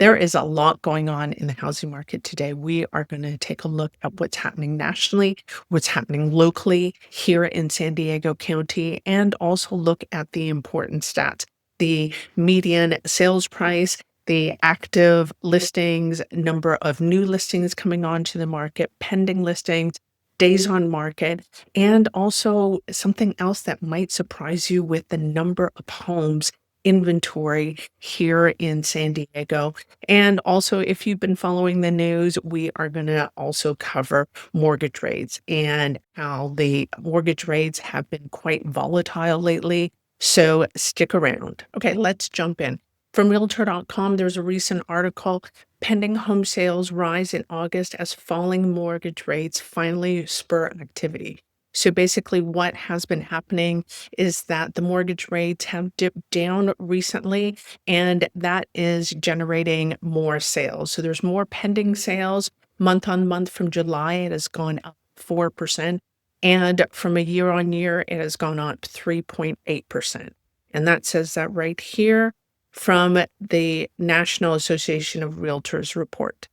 There is a lot going on in the housing market today. We are going to take a look at what's happening nationally, what's happening locally here in San Diego County, and also look at the important stats, the median sales price, the active listings, number of new listings coming onto the market, pending listings, days on market, and also something else that might surprise you with the number of homes inventory here in San Diego. And also, if you've been following the news, we are going to also cover mortgage rates and how the mortgage rates have been quite volatile lately. So stick around. Okay, let's jump in. From Realtor.com, there's a recent article, pending home sales rise in August as falling mortgage rates finally spur activity. So basically, what has been happening is that the mortgage rates have dipped down recently, and that is generating more sales. So there's more pending sales month on month. From July, it has gone up 4%. And from a year on year, it has gone up 3.8%. And that says that right here from the National Association of Realtors report.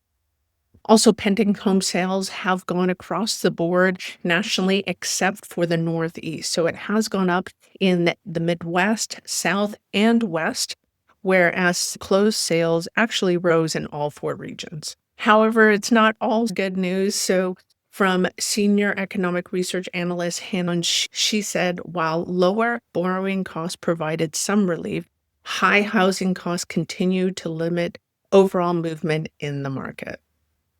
Also, pending home sales have gone across the board nationally, except for the Northeast. So it has gone up in the Midwest, South, and West, whereas closed sales actually rose in all four regions. However, it's not all good news. So from senior economic research analyst Hannah, she said, while lower borrowing costs provided some relief, high housing costs continue to limit overall movement in the market.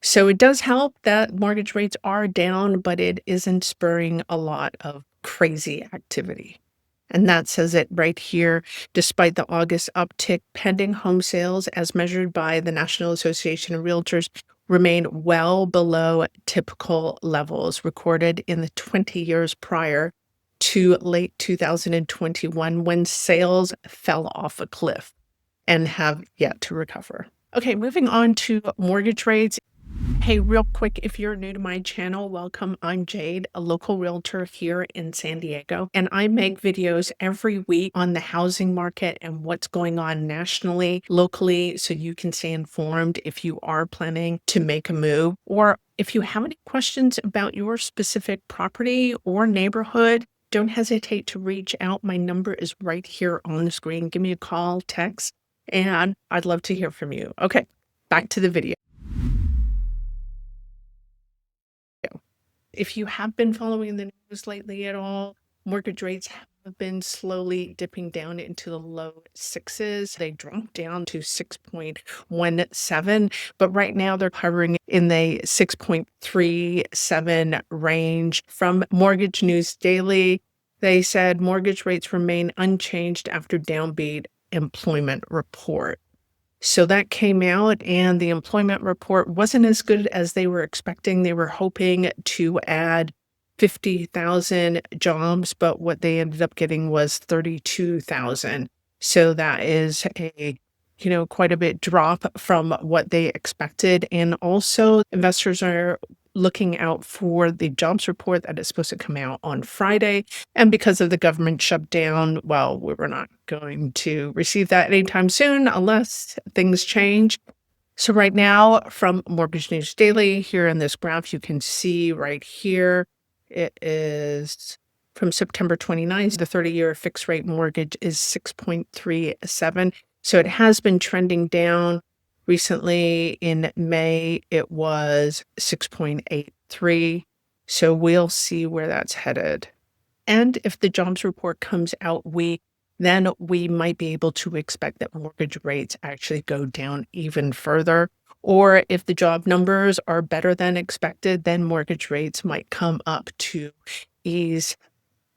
So it does help that mortgage rates are down, but it isn't spurring a lot of crazy activity. And that says it right here. Despite the August uptick, pending home sales, as measured by the National Association of Realtors, remain well below typical levels recorded in the 20 years prior to late 2021, when sales fell off a cliff and have yet to recover. Okay, moving on to mortgage rates. Hey, real quick, if you're new to my channel, welcome. I'm Jade, a local realtor here in San Diego, and I make videos every week on the housing market and what's going on nationally, locally, so you can stay informed if you are planning to make a move, or if you have any questions about your specific property or neighborhood. Don't hesitate to reach out. My number is right here on the screen. Give me a call, text, and I'd love to hear from you. Okay, back to the video. If you have been following the news lately at all, mortgage rates have been slowly dipping down into the low sixes. They dropped down to 6.17, but right now they're hovering in the 6.37 range. From Mortgage News Daily, they said mortgage rates remain unchanged after downbeat employment report. So that came out, and the employment report wasn't as good as they were expecting. They were hoping to add 50,000 jobs, but what they ended up getting was 32,000. So that is quite a bit drop from what they expected. And also, investors are looking out for the jobs report that is supposed to come out on Friday. And because of the government shutdown, well, we're not going to receive that anytime soon unless things change. So right now, from Mortgage News Daily, here in this graph, you can see right here, it is from September 29th, the 30-year fixed rate mortgage is 6.37. So it has been trending down. Recently in May, it was 6.83. So we'll see where that's headed. And if the jobs report comes out weak, then we might be able to expect that mortgage rates actually go down even further. Or if the job numbers are better than expected, then mortgage rates might come up to ease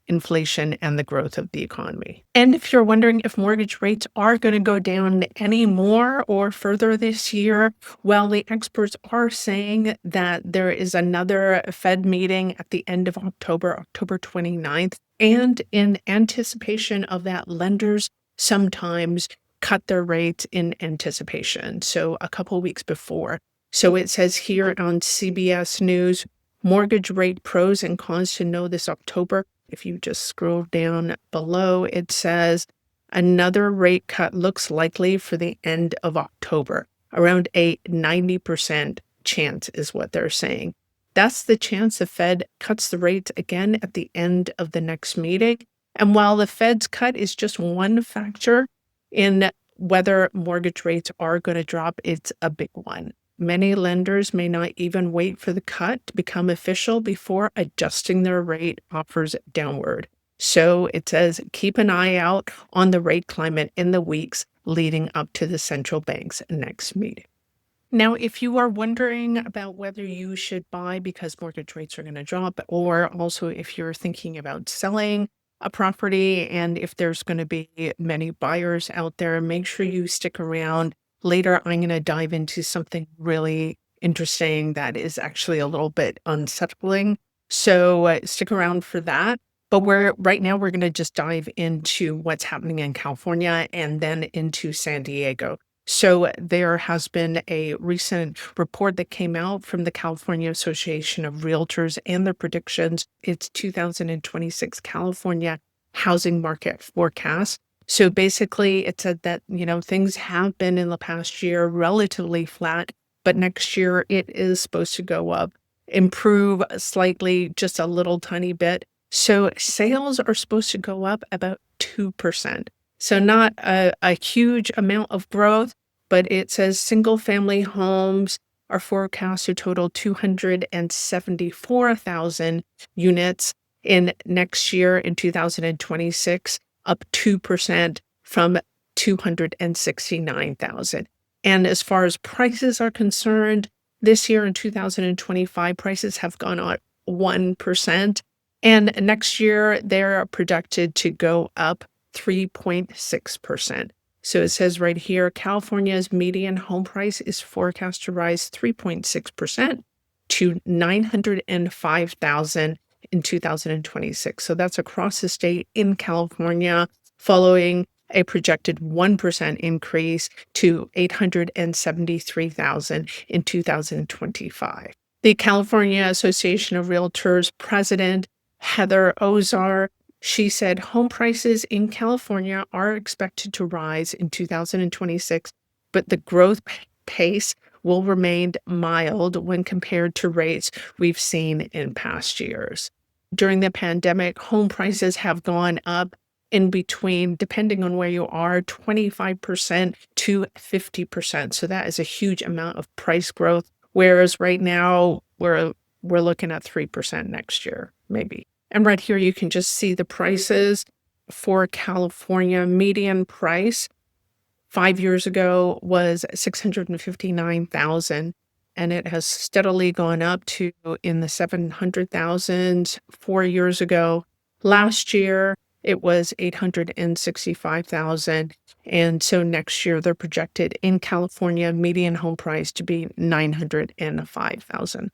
inflation and the growth of the economy. And if you're wondering if mortgage rates are going to go down any more or further this year, well, the experts are saying that there is another Fed meeting at the end of October, October 29th. And in anticipation of that, lenders sometimes cut their rates in anticipation. So a couple weeks before. So it says here on CBS News, mortgage rate pros and cons to know this October. If you just scroll down below, it says another rate cut looks likely for the end of October. around a 90% chance is what they're saying. That's the chance the Fed cuts the rates again at the end of the next meeting. And while the Fed's cut is just one factor in whether mortgage rates are going to drop, it's a big one. Many lenders may not even wait for the cut to become official before adjusting their rate offers downward. So it says keep an eye out on the rate climate in the weeks leading up to the central bank's next meeting. Now, if you are wondering about whether you should buy because mortgage rates are going to drop, or also if you're thinking about selling a property and if there's going to be many buyers out there, make sure you stick around. Later, I'm going to dive into something really interesting that is actually a little bit unsettling. So stick around for that. But right now we're going to just dive into what's happening in California and then into San Diego. So there has been a recent report that came out from the California Association of Realtors and their predictions. It's 2026 California housing market forecast. So basically it said that, things have been in the past year relatively flat, but next year it is supposed to go up, improve slightly, just a little tiny bit. So sales are supposed to go up about 2%. So not a huge amount of growth, but it says single family homes are forecast to total 274,000 units in next year in 2026, up 2% from 269,000. And as far as prices are concerned, this year in 2025, prices have gone up 1%. And next year, they're projected to go up 3.6%. So it says right here, California's median home price is forecast to rise 3.6% to 905,000 in 2026. So that's across the state in California, following a projected 1% increase to 873,000 in 2025. The California Association of Realtors president, Heather Ozar, she said home prices in California are expected to rise in 2026, but the growth pace will remain mild when compared to rates we've seen in past years. During the pandemic, home prices have gone up in between, depending on where you are, 25% to 50%. So that is a huge amount of price growth. Whereas right now we're looking at 3% next year, maybe. And right here, you can just see the prices for California. Median price 5 years ago was 659,000, and it has steadily gone up to in the 700,000s 4 years ago. Last year, it was 865,000. And so next year, they're projected in California median home price to be 905,000.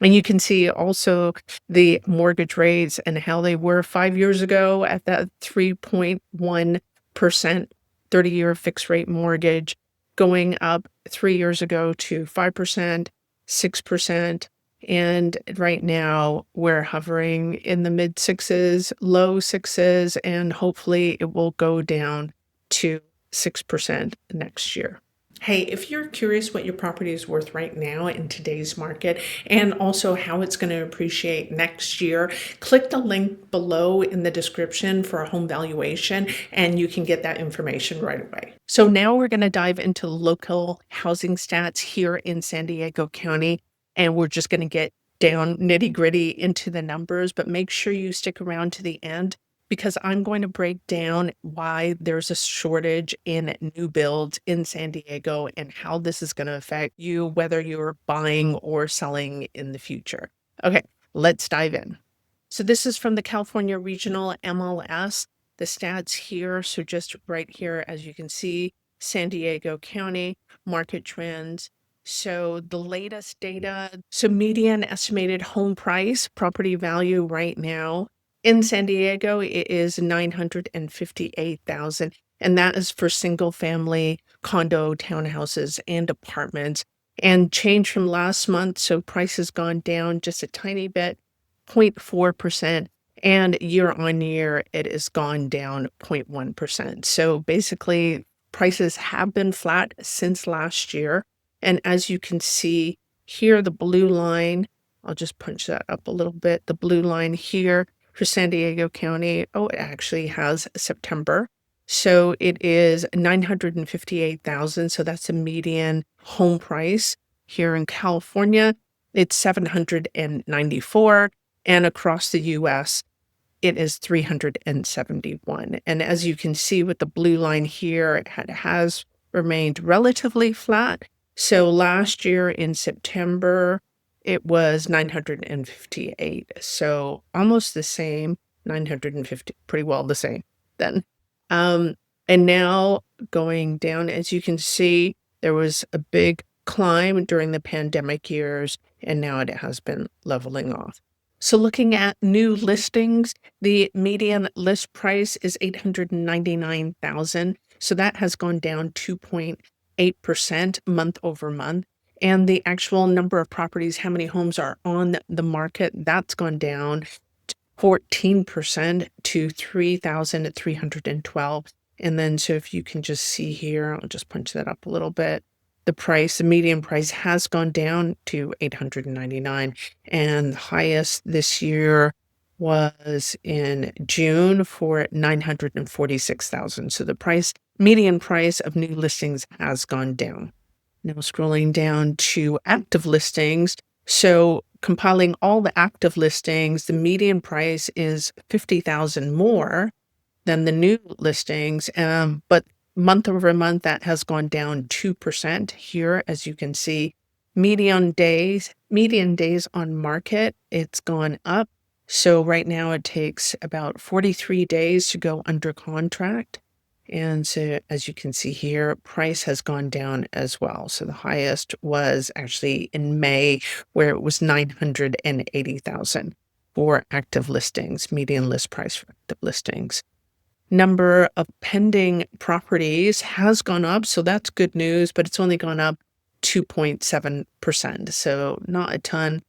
And you can see also the mortgage rates and how they were 5 years ago at that 3.1% 30-year fixed rate mortgage, going up 3 years ago to 5%, 6%. And right now we're hovering in the mid sixes, low sixes, and hopefully it will go down to 6% next year. Hey, if you're curious what your property is worth right now in today's market and also how it's going to appreciate next year, click the link below in the description for a home valuation and you can get that information right away. So now we're going to dive into local housing stats here in San Diego County, and we're just going to get down nitty gritty into the numbers, but make sure you stick around to the end because I'm going to break down why there's a shortage in new builds in San Diego and how this is going to affect you, whether you're buying or selling in the future. Okay, let's dive in. So this is from the California Regional MLS. The stats here, so just right here, as you can see, San Diego County, market trends. So the latest data, so median estimated home price, property value right now, in San Diego, it is 958,000, and that is for single family condo, townhouses, and apartments. And change from last month, so price has gone down just a tiny bit, 0.4%, and year on year, it has gone down 0.1%. So basically, prices have been flat since last year. And as you can see here, the blue line, I'll just punch that up a little bit. The blue line here for San Diego County, oh, it actually has September. So it is 958,000. So that's a median home price here in California. It's 794, and across the US, it is 371. And as you can see with the blue line here, it has remained relatively flat. So last year in September, it was 958. So almost the same, 950, pretty well the same then. Um, and now going down, as you can see, there was a big climb during the pandemic years, and now it has been leveling off. So looking at new listings, the median list price is 899,000. So that has gone down 2.8% month over month. And the actual number of properties, how many homes are on the market, that's gone down 14% to 3,312. And then, so if you can just see here, I'll just punch that up a little bit. The median price has gone down to 899, and the highest this year was in June for 946,000. So the median price of new listings has gone down. Now scrolling down to active listings. So compiling all the active listings, the median price is 50,000 more than the new listings. But month over month, that has gone down 2% here, as you can see. Median days on market, it's gone up. So right now it takes about 43 days to go under contract. And so as you can see here, price has gone down as well. So the highest was actually in May, where it was 980,000 for active listings, median list price for active listings. Number of pending properties has gone up, so that's good news, but it's only gone up 2.7%, so not a ton.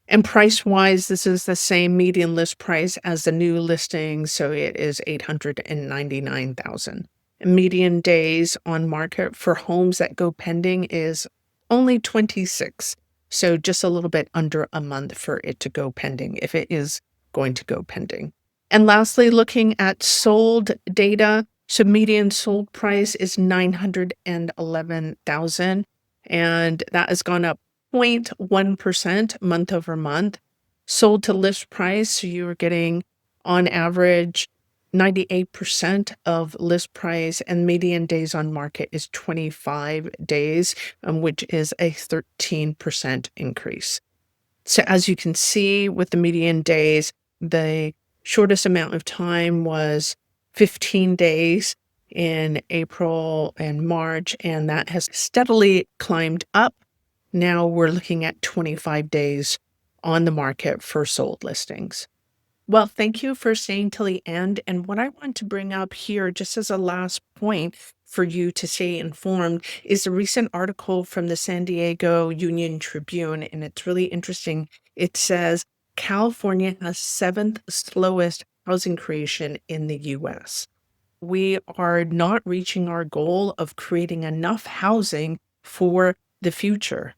And price-wise, this is the same median list price as the new listing, so it is 899,000. Median days on market for homes that go pending is only 26, so just a little bit under a month for it to go pending, if it is going to go pending. And lastly, looking at sold data, so median sold price is 911,000, and that has gone up 0.1% month over month. Sold to list price, so you are getting on average 98% of list price, and median days on market is 25 days, which is a 13% increase. So as you can see with the median days, the shortest amount of time was 15 days in April and March, and that has steadily climbed up. Now we're looking at 25 days on the market for sold listings. Well, thank you for staying till the end. And what I want to bring up here, just as a last point for you to stay informed, is a recent article from the San Diego Union Tribune, and it's really interesting. It says California has seventh slowest housing creation in the US. We are not reaching our goal of creating enough housing for the future.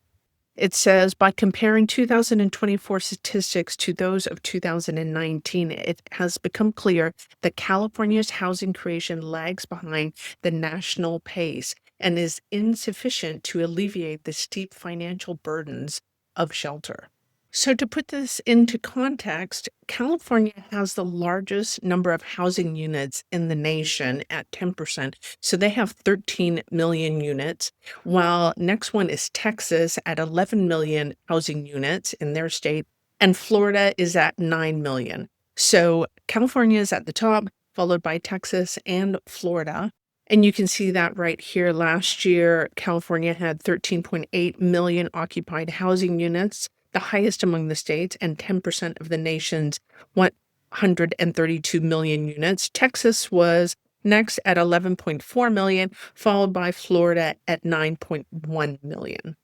It says, by comparing 2024 statistics to those of 2019, it has become clear that California's housing creation lags behind the national pace and is insufficient to alleviate the steep financial burdens of shelter. So to put this into context, California has the largest number of housing units in the nation at 10%. So they have 13 million units, while next one is Texas at 11 million housing units in their state, and Florida is at 9 million. So California is at the top, followed by Texas and Florida. And you can see that right here. Last year, California had 13.8 million occupied housing units, the highest among the states, and 10% of the nation's 132 million units. Texas was next at 11.4 million, followed by Florida at 9.1 million.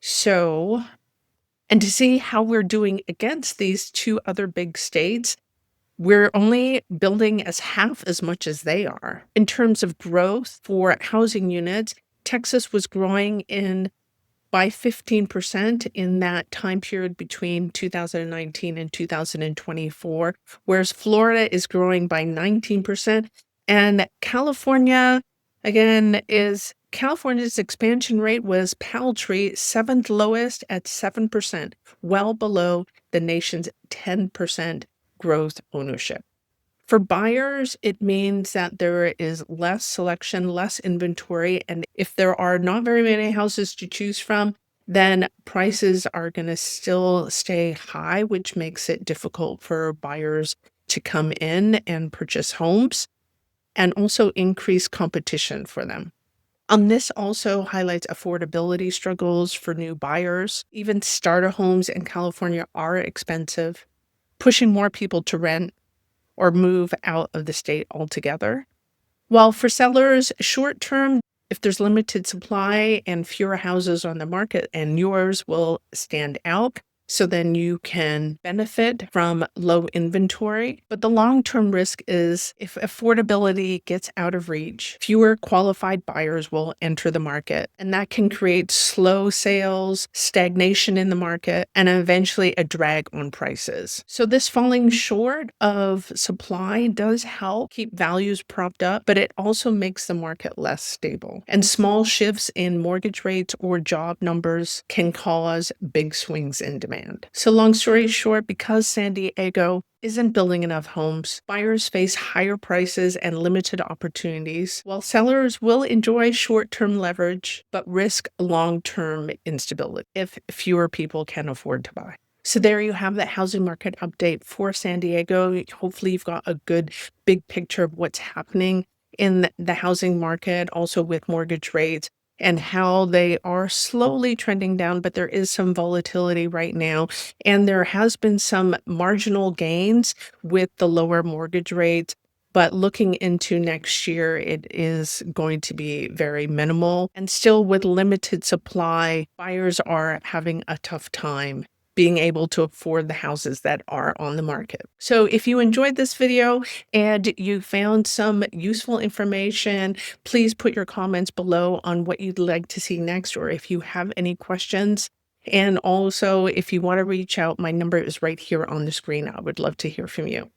So, and to see how we're doing against these two other big states, we're only building as half as much as they are. In terms of growth for housing units, Texas was growing in by 15% in that time period between 2019 and 2024, whereas Florida is growing by 19%. And California, again, is California's expansion rate was paltry, seventh lowest at 7%, well below the nation's 10% growth ownership. For buyers, it means that there is less selection, less inventory, and if there are not very many houses to choose from, then prices are going to still stay high, which makes it difficult for buyers to come in and purchase homes and also increase competition for them. This also highlights affordability struggles for new buyers. Even starter homes in California are expensive, pushing more people to rent or move out of the state altogether. While for sellers, short term, if there's limited supply and fewer houses on the market, and yours will stand out, so then you can benefit from low inventory. But the long-term risk is if affordability gets out of reach, fewer qualified buyers will enter the market, and that can create slow sales, stagnation in the market, and eventually a drag on prices. So this falling short of supply does help keep values propped up, but it also makes the market less stable. And small shifts in mortgage rates or job numbers can cause big swings in demand. So long story short, because San Diego isn't building enough homes, buyers face higher prices and limited opportunities, while sellers will enjoy short-term leverage, but risk long-term instability if fewer people can afford to buy. So there you have the housing market update for San Diego. Hopefully you've got a good big picture of what's happening in the housing market, also with mortgage rates, and how they are slowly trending down, but there is some volatility right now. And there has been some marginal gains with the lower mortgage rates. But looking into next year, it is going to be very minimal. And still with limited supply, buyers are having a tough time being able to afford the houses that are on the market. So if you enjoyed this video and you found some useful information, please put your comments below on what you'd like to see next, or if you have any questions. And also, if you want to reach out, my number is right here on the screen. I would love to hear from you.